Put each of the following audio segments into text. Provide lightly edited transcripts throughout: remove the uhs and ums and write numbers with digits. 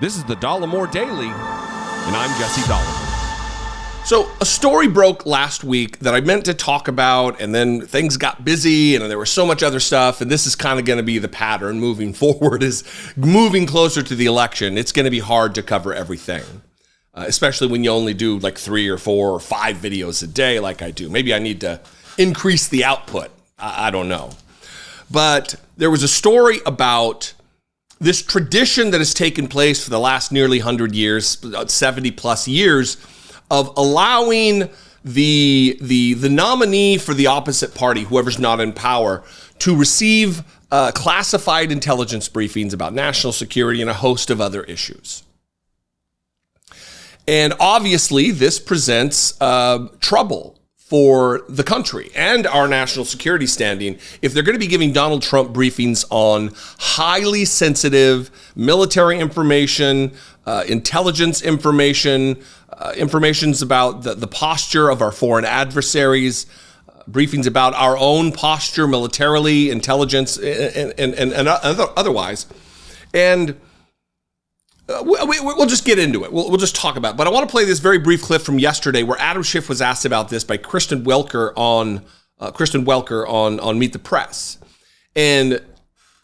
This is the Dollemore Daily, and I'm Jesse Dollemore. So a story broke last week that I meant to talk about, and then things got busy, and there was so much other stuff, and this is kind of going to be the pattern moving forward, is moving closer to the election. It's going to be hard to cover everything, especially when you only do like 3 or 4 or 5 videos a day like I do. Maybe I need to increase the output. I don't know. But there was a story about this tradition that has taken place for the last nearly 100 years, 70 plus years, of allowing the nominee for the opposite party, whoever's not in power, to receive classified intelligence briefings about national security and a host of other issues. And obviously, this presents trouble for the country and our national security standing if they're going to be giving Donald Trump briefings on highly sensitive military information, intelligence information, informations about the posture of our foreign adversaries, briefings about our own posture militarily, intelligence, and otherwise. And we'll just get into it. We'll just talk about it. But I want to play this very brief clip from yesterday where Adam Schiff was asked about this by Kristen Welker on Meet the Press. And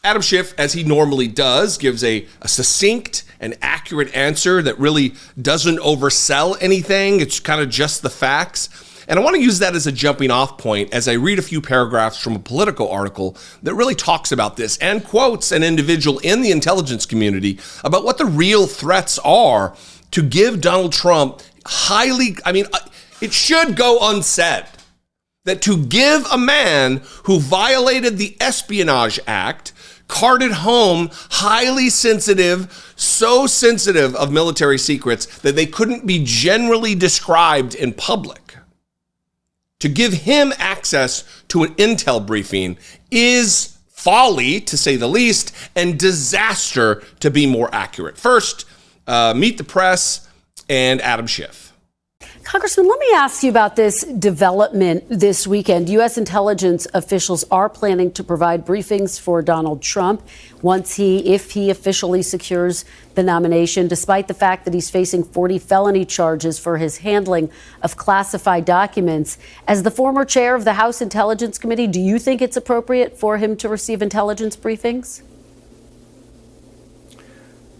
Adam Schiff, as he normally does, gives a succinct and accurate answer that really doesn't oversell anything. It's kind of just the facts. And I want to use that as a jumping off point as I read a few paragraphs from a Politico article that really talks about this and quotes an individual in the intelligence community about what the real threats are to give Donald Trump it should go unsaid that to give a man who violated the Espionage Act, carted home highly sensitive, so sensitive of military secrets that they couldn't be generally described in public. To give him access to an intel briefing is folly, to say the least, and disaster, to be more accurate. First, Meet the Press and Adam Schiff. Congressman, let me ask you about this development this weekend. U.S. intelligence officials are planning to provide briefings for Donald Trump if he officially secures the nomination, despite the fact that he's facing 40 felony charges for his handling of classified documents. As the former chair of the House Intelligence Committee, do you think it's appropriate for him to receive intelligence briefings?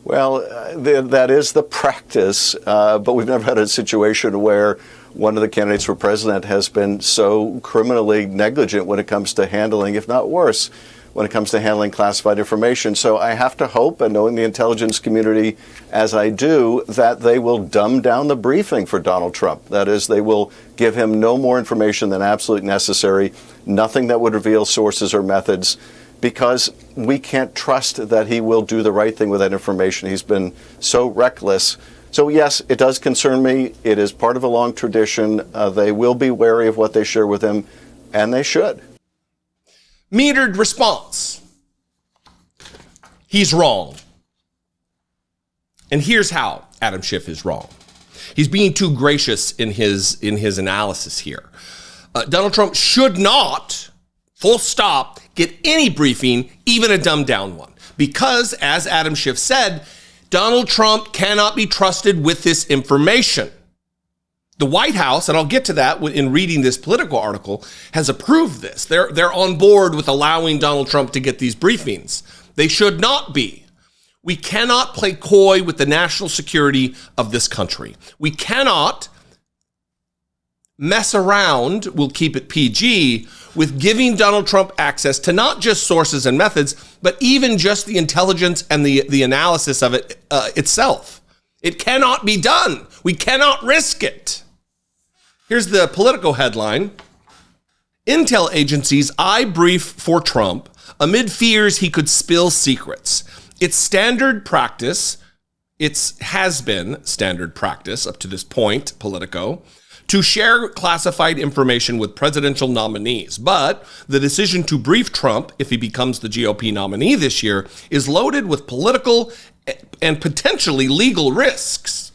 Well, that is the practice, but we've never had a situation where one of the candidates for president has been so criminally negligent when it comes to handling, if not worse, when it comes to handling classified information. So I have to hope, and knowing the intelligence community as I do, that they will dumb down the briefing for Donald Trump. That is, they will give him no more information than absolutely necessary, nothing that would reveal sources or methods, because we can't trust that he will do the right thing with that information. He's been so reckless. So yes, it does concern me. It is part of a long tradition. They will be wary of what they share with him, and they should. Metered response. He's wrong. And here's how Adam Schiff is wrong. He's being too gracious in his analysis here. Donald Trump should not, full stop, get any briefing, even a dumbed down one. Because, as Adam Schiff said, Donald Trump cannot be trusted with this information. The White House, and I'll get to that in reading this Politico article, has approved this. They're on board with allowing Donald Trump to get these briefings. They should not be. We cannot play coy with the national security of this country. We cannot mess around, we'll keep it PG, with giving Donald Trump access to not just sources and methods, but even just the intelligence and the analysis of it itself. It cannot be done. We cannot risk it. Here's the Politico headline. Intel agencies eye brief for Trump amid fears he could spill secrets. It's standard practice. It has been standard practice up to this point, Politico, to share classified information with presidential nominees. But the decision to brief Trump, if he becomes the GOP nominee this year, is loaded with political and potentially legal risks.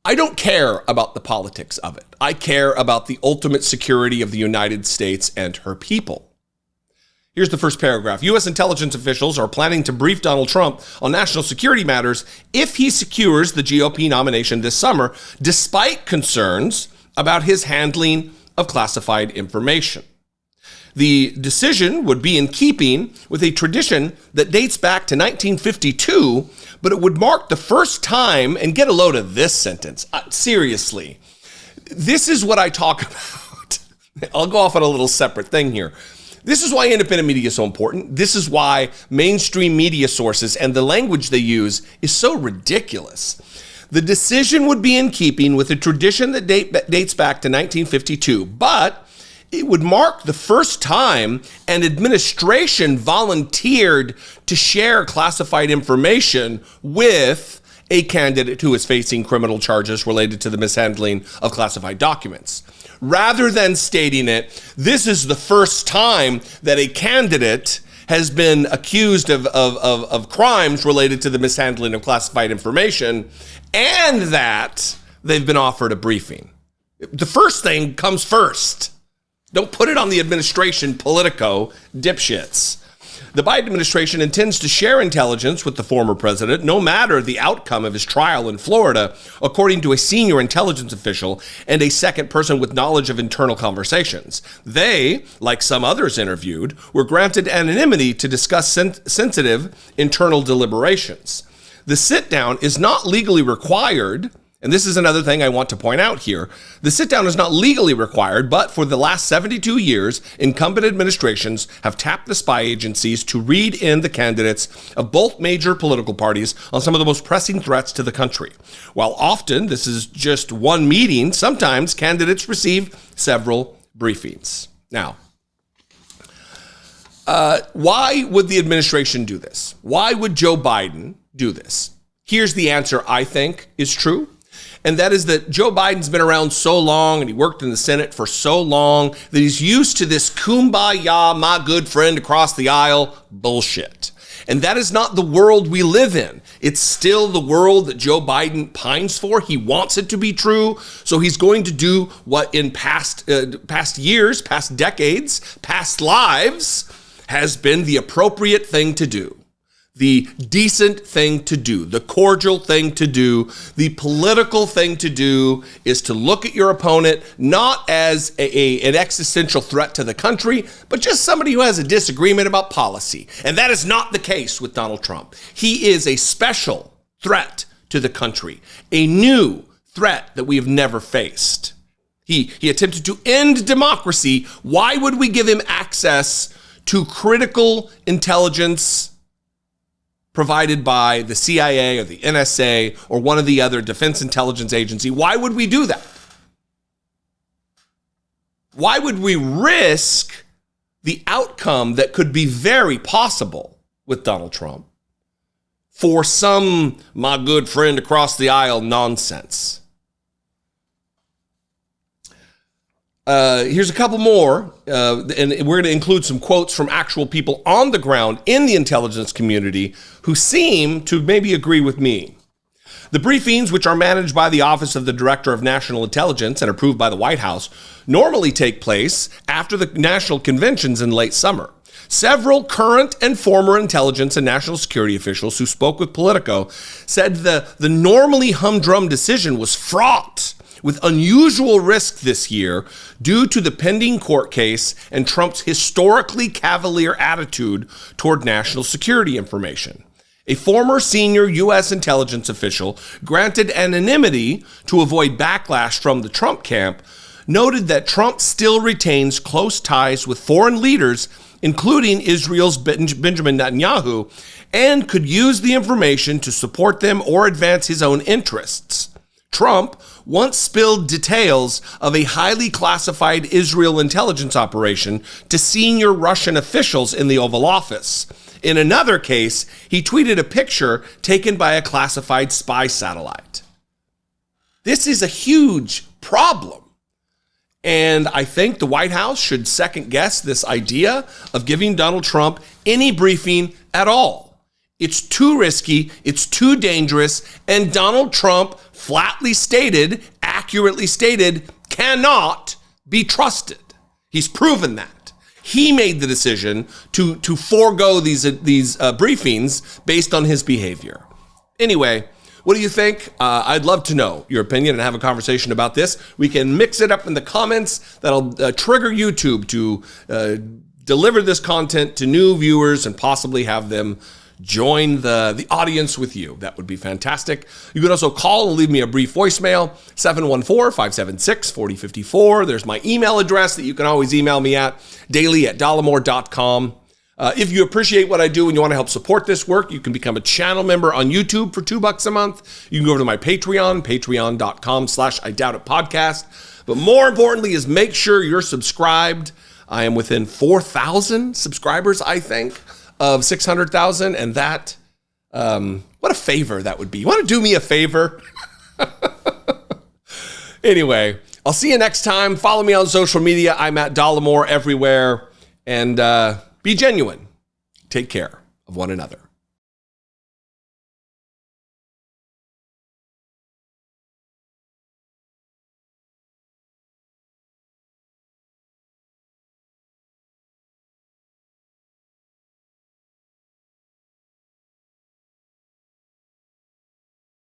I don't care about the politics of it. I care about the ultimate security of the United States and her people. Here's the first paragraph. U.S. intelligence officials are planning to brief Donald Trump on national security matters if he secures the GOP nomination this summer, despite concerns about his handling of classified information. The decision would be in keeping with a tradition that dates back to 1952, but it would mark the first time, and get a load of this sentence, seriously, this is what I talk about. I'll go off on a little separate thing here. This is why independent media is so important. This is why mainstream media sources and the language they use is so ridiculous. The decision would be in keeping with a tradition that dates back to 1952, but it would mark the first time an administration volunteered to share classified information with a candidate who is facing criminal charges related to the mishandling of classified documents. Rather than stating it, this is the first time that a candidate has been accused of crimes related to the mishandling of classified information, and that they've been offered a briefing. The first thing comes first. Don't put it on the administration, Politico dipshits. The Biden administration intends to share intelligence with the former president, no matter the outcome of his trial in Florida, according to a senior intelligence official and a second person with knowledge of internal conversations. They, like some others interviewed, were granted anonymity to discuss sensitive internal deliberations. The sit-down is not legally required. And this is another thing I want to point out here. The sit-down is not legally required, but for the last 72 years, incumbent administrations have tapped the spy agencies to read in the candidates of both major political parties on some of the most pressing threats to the country. While often this is just one meeting, sometimes candidates receive several briefings. Now, why would the administration do this? Why would Joe Biden do this? Here's the answer I think is true. And that is that Joe Biden's been around so long and he worked in the Senate for so long that he's used to this kumbaya, my good friend across the aisle bullshit. And that is not the world we live in. It's still the world that Joe Biden pines for. He wants it to be true. So he's going to do what in past years, past decades, past lives has been the appropriate thing to do. The decent thing to do, the cordial thing to do, the political thing to do is to look at your opponent not as an existential threat to the country, but just somebody who has a disagreement about policy. And that is not the case with Donald Trump. He is a special threat to the country, a new threat that we have never faced. He attempted to end democracy. Why would we give him access to critical intelligence provided by the CIA or the NSA or one of the other defense intelligence agency? Why would we do that? Why would we risk the outcome that could be very possible with Donald Trump for some my good friend across the aisle nonsense? Here's a couple more, and we're going to include some quotes from actual people on the ground in the intelligence community who seem to maybe agree with me. The briefings, which are managed by the Office of the Director of National Intelligence and approved by the White House, normally take place after the national conventions in late summer. Several current and former intelligence and national security officials who spoke with Politico said the normally humdrum decision was fraught with unusual risk this year due to the pending court case and Trump's historically cavalier attitude toward national security information. A former senior U.S. intelligence official, granted anonymity to avoid backlash from the Trump camp, noted that Trump still retains close ties with foreign leaders, including Israel's Benjamin Netanyahu, and could use the information to support them or advance his own interests. Trump once spilled details of a highly classified Israel intelligence operation to senior Russian officials in the Oval Office. In another case, he tweeted a picture taken by a classified spy satellite. This is a huge problem. And I think the White House should second guess this idea of giving Donald Trump any briefing at all. It's too risky, it's too dangerous, and Donald Trump flatly stated, accurately stated, cannot be trusted. He's proven that. he made the decision to forego these briefings based on his behavior. Anyway, what do you think? I'd love to know your opinion and have a conversation about this. We can mix it up in the comments. That'll trigger YouTube to deliver this content to new viewers and possibly have them join the audience with you. That would be fantastic. You can also call and leave me a brief voicemail, 714-576-4054. There's my email address that you can always email me at, daily@dollemore.com. If you appreciate what I do and you want to help support this work, you can become a channel member on YouTube for $2 a month. You can go over to my Patreon, patreon.com/IDoubtItPodcast. But more importantly is make sure you're subscribed. I am within 4,000 subscribers, I think, of 600,000. And that, what a favor that would be. You want to do me a favor? Anyway, I'll see you next time. Follow me on social media. I'm at Dollemore everywhere. And be genuine. Take care of one another.